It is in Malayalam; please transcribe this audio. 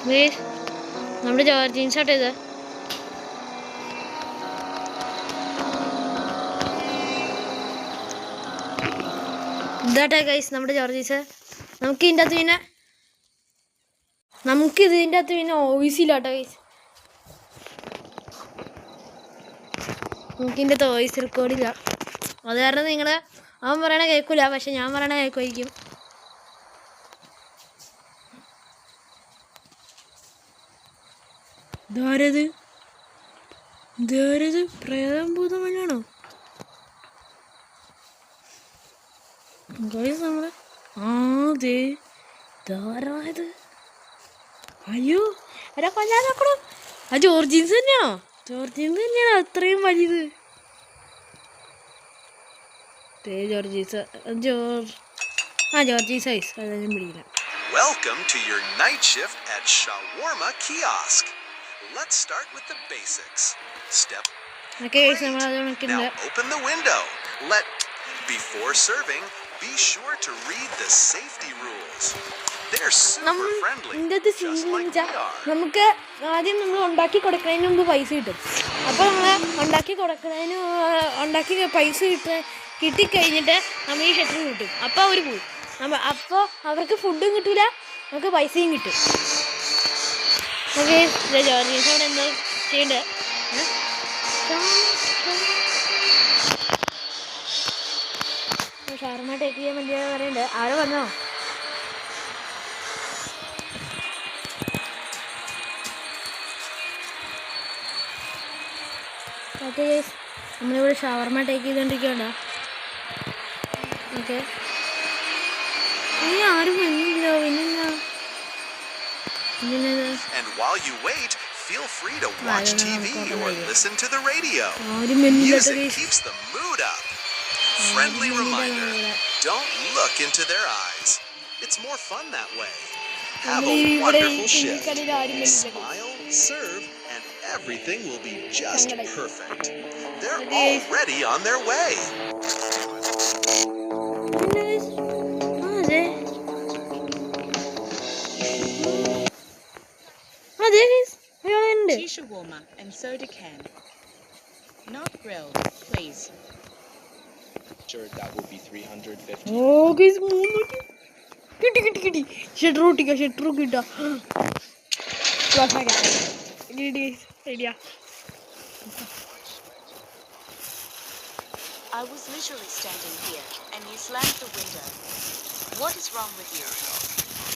ഗൈസ് നമ്മുടെ ജോർജ് ജീൻസ് ആട്ടോ ഇത്. ഇതാട്ടെ ഗൈസ് നമ്മുടെ ജോർജ് ജീൻസ്. നമുക്കിതിൻ്റെ അകത്ത് പിന്നെ ഓയിസ് ഇല്ല കേട്ടോ ഗൈസ്. നമുക്കിതിൻ്റെ അകത്ത് വോയിസ് റെക്കോർഡില്ല. അത് കാരണം നിങ്ങൾ അവൻ പറയണ കേൾക്കില്ല, പക്ഷെ ഞാൻ പറയണ കേൾക്കുമായിരിക്കും. ഇതാരത് പ്രേതം ഭൂതമല്ലാണോ ഗൈസ്? നമ്മള് ധാരായത്. അയ്യോ എടാ കൊല്ലാൻ നോക്കണം. ആ ജോർജീൻസ് തന്നെയാണോ? അത്രയും വലുത്. ജോർജീസ് ഐസ് അതൊന്നും പിടിക്കില്ല. Welcome to your night shift at Shawarma Kiosk. Let's start with the basics. Step. Okay, so now open the window. Before serving, be sure to read the safety rules. They're super friendly. Just like we are. നമുക്ക് ആദ്യം നമ്മൾ ഉണ്ടാക്കി കൊടുക്കുന്നതിന് മുമ്പ് പൈസ കിട്ടും. അപ്പോൾ നമ്മൾ ഉണ്ടാക്കി പൈസ കിട്ടിക്കഴിഞ്ഞിട്ട് നമ്മൾ ഈ ഷട്ടർ കിട്ടും. അപ്പോൾ അവർ പോകും. അപ്പോൾ അവർക്ക് ഫുഡും കിട്ടില്ല, നമുക്ക് പൈസയും കിട്ടും. ഓക്കെ ജോർജീസ് അവിടെ എന്തോ ചെയ്യണ്ടേ? ഷവർമ ടേക്ക് ചെയ്യാൻ വേണ്ടി പറയുന്നുണ്ട്. ആരോ വന്നോ? ഓക്കെ നമ്മളിവിടെ ഷവർമ ടേക്ക് ചെയ്തുകൊണ്ടിരിക്കണ്ട. ഓക്കെ ആരും വന്നില്ലോ. And while you wait, feel free to watch TV or listen to the radio. Music keeps the mood up. Friendly reminder, don't look into their eyes. It's more fun that way. Have a wonderful shift. Smile, serve, and everything will be just perfect. They're already on their way. Two shawarma and soda can. Not grilled, please. Sure, that will be 350. Oh, guys, kitty. Shetro kitta. Plus I got idea. I was literally standing here and you slammed the window. What is wrong with you?